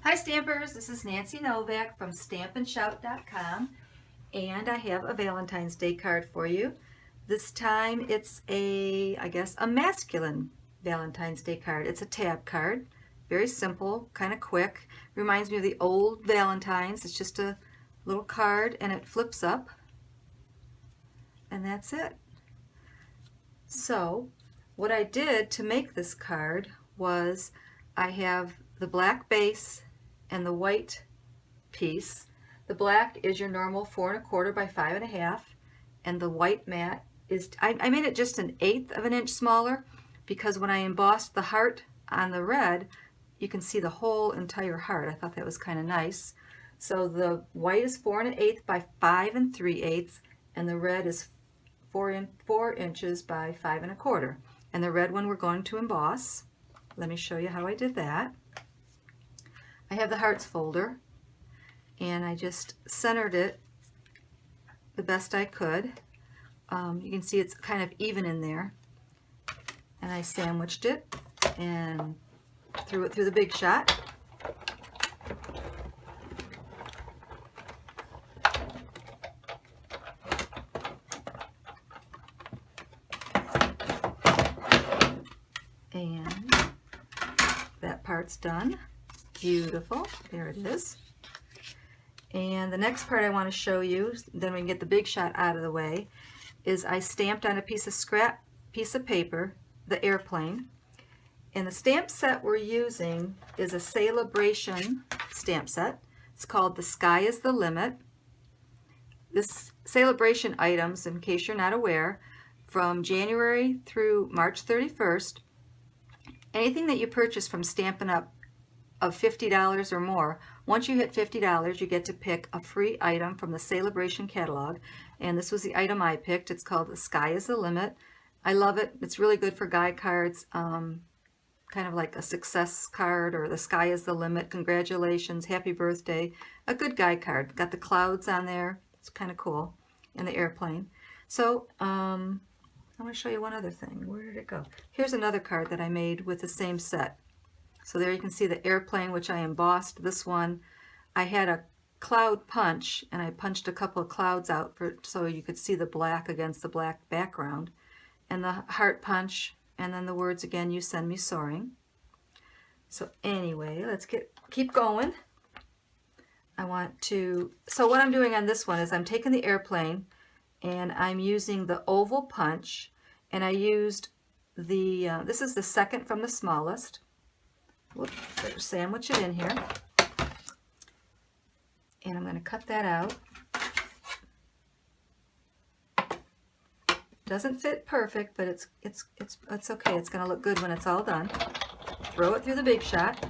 Hi Stampers, this is Nancy Novak from stampandshout.com, and I have a Valentine's Day card for you. This time it's I guess a masculine Valentine's Day card. It's a tab card, very simple, kind of quick. Reminds me of the old Valentines. It's just a little card and it flips up, and that's it. So what I did to make this card was I have the black base and the white piece. The black is your normal 4 1/4 by 5 1/2, and the white mat is, I made it just 1/8 of an inch smaller because when I embossed the heart on the red, you can see the whole entire heart. I thought that was kind of nice. So the white is 4 1/8 by 5 3/8, and the red is 4 inches by 5 1/4. And the red one we're going to emboss. Let me show you how I did that. I have the hearts folder, and I just centered it the best I could. You can see it's kind of even in there, and I sandwiched it and threw it through the Big Shot. And that part's done. Beautiful. There it is. And the next part I want to show you, then we can get the Big Shot out of the way, is I stamped on a piece of paper, the airplane. And the stamp set we're using is a Celebration stamp set. It's called The Sky is the Limit. This Celebration items, in case you're not aware, from January through March 31st, anything that you purchase from Stampin' Up! Of $50 or more, once you hit $50, you get to pick a free item from the Celebration catalog. And this was the item I picked. It's called The Sky is the Limit. I love it. It's really good for guy cards, kind of like a success card, or the sky is the limit, congratulations, happy birthday. A good guy card. Got the clouds on there. It's kind of cool. And the airplane. So I want to show you one other thing. Where did it go? Here's another card that I made with the same set. So there you can see the airplane, which I embossed. This one, I had a cloud punch, and I punched a couple of clouds out so you could see the black against the black background. And the heart punch, and then the words again, you send me soaring. So anyway, let's keep going. So what I'm doing on this one is I'm taking the airplane, and I'm using the oval punch, and I used this is the second from the smallest. Whoops, better sandwich it in here. And I'm going to cut that out. Doesn't fit perfect, but it's okay. It's going to look good when it's all done. Throw it through the Big Shot.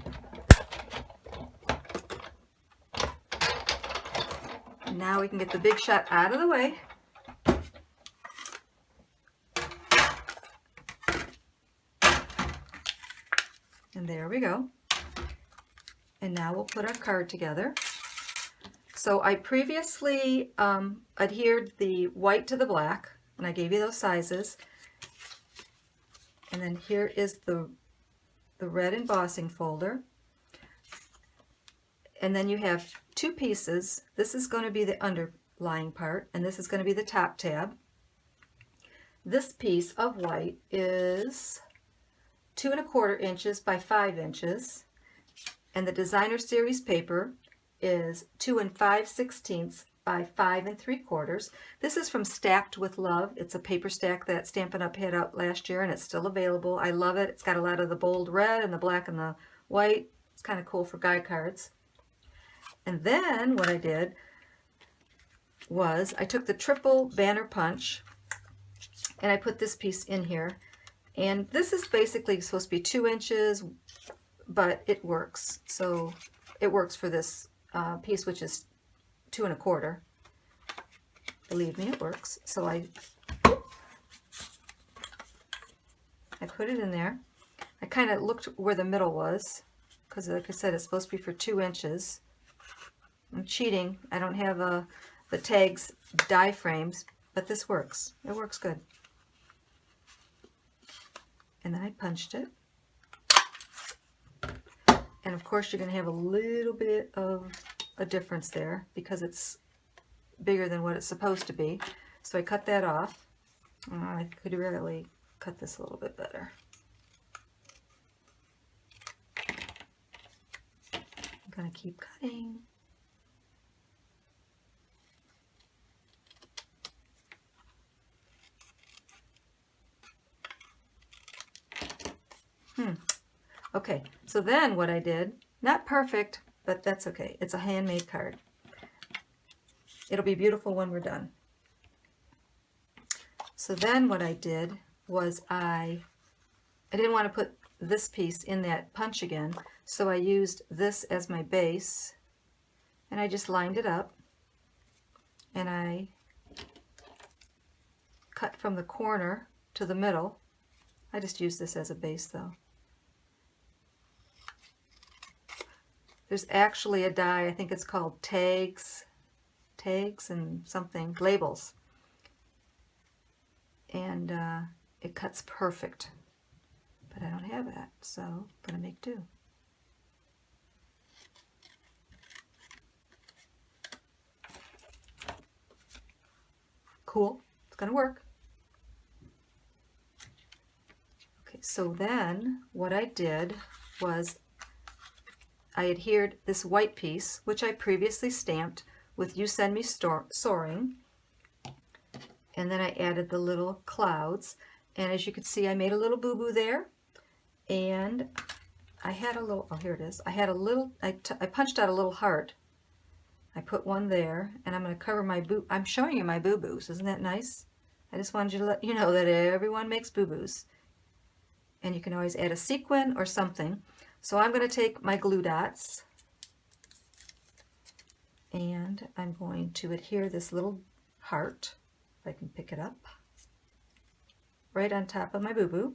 And now we can get the Big Shot out of the way. And there we go. And now we'll put our card together. So I previously adhered the white to the black, and I gave you those sizes. And then here is the red embossing folder. And then you have two pieces. This is going to be the underlying part, and this is going to be the top tab. This piece of white is 2 1/4 inches by 5 inches, and the designer series paper is 2 5/16 by 5 3/4. This is from Stacked with Love. It's a paper stack that Stampin' Up! Had out last year, and it's still available. I love it. It's got a lot of the bold red and the black and the white. It's kind of cool for guy cards. And then what I did was I took the triple banner punch, and I put this piece in here. And this is basically supposed to be 2 inches, but it works. So it works for this piece, which is 2 1/4. Believe me, it works. So I put it in there. I kind of looked where the middle was, because like I said, it's supposed to be for 2 inches. I'm cheating. I don't have the tags die frames, but this works. It works good. And then I punched it. And of course you're going to have a little bit of a difference there because it's bigger than what it's supposed to be. So I cut that off. I could really cut this a little bit better. I'm going to keep cutting. Okay, so then what I did, not perfect, but that's okay. It's a handmade card. It'll be beautiful when we're done. So then what I did was I didn't want to put this piece in that punch again, so I used this as my base, and I just lined it up, and I cut from the corner to the middle. I just used this as a base though. There's actually a die, I think it's called tags and something, labels. And it cuts perfect. But I don't have that, so I'm going to make do. Cool, it's going to work. Okay, so then what I did was I adhered this white piece, which I previously stamped with You Send Me Soaring, and then I added the little clouds, and as you can see I made a little boo-boo there, and I had a little, oh here it is, I had a little, I punched out a little heart. I put one there, and I'm going to cover my boo, I'm showing you my boo-boos, isn't that nice? I just wanted you to let you know that everyone makes boo-boos, and you can always add a sequin or something. So I'm going to take my glue dots and I'm going to adhere this little heart, if I can pick it up, right on top of my boo-boo.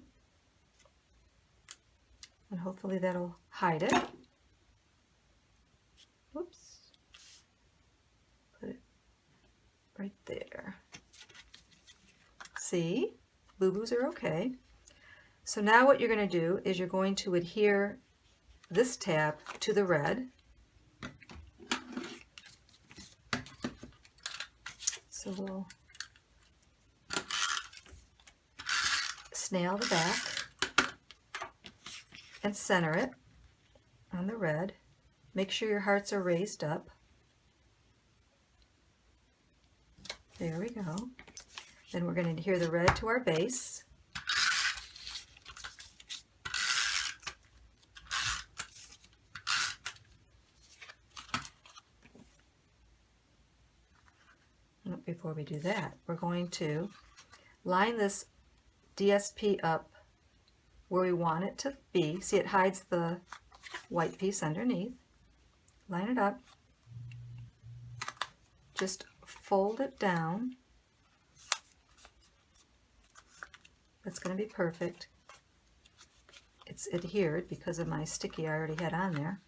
And hopefully that'll hide it. Whoops. Put it right there. See? Boo-boos are okay. So now what you're going to do is you're going to adhere this tab to the red. So we'll snail the back and center it on the red. Make sure your hearts are raised up. There we go. Then we're going to adhere the red to our base. Before we do that, we're going to line this DSP up where we want it to be. See, it hides the white piece underneath. Line it up. Just fold it down. That's going to be perfect. It's adhered because of my sticky I already had on there.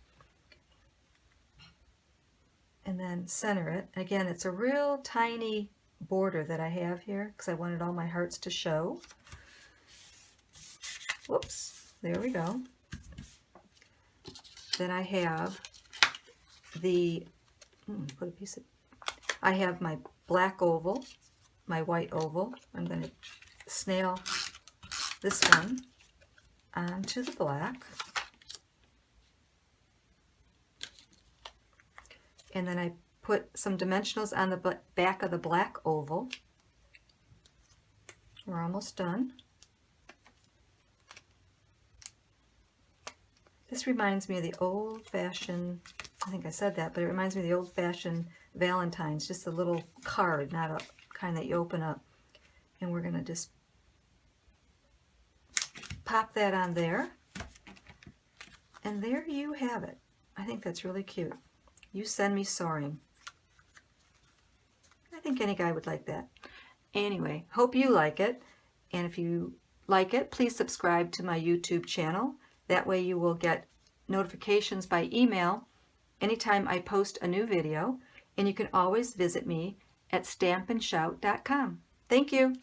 And then center it. Again, it's a real tiny border that I have here because I wanted all my hearts to show. Whoops, there we go. Then I have the, put a piece of, I have my black oval, my white oval. I'm going to snail this one onto the black. And then I put some dimensionals on the back of the black oval. We're almost done. This reminds me of the old-fashioned, I think I said that, but it reminds me of the old-fashioned valentines, just a little card, not a kind that you open up. And we're going to just pop that on there. And there you have it. I think that's really cute. You Send Me Soaring. I think any guy would like that. Anyway, hope you like it. And if you like it, please subscribe to my YouTube channel. That way you will get notifications by email anytime I post a new video. And you can always visit me at stampandshout.com. Thank you.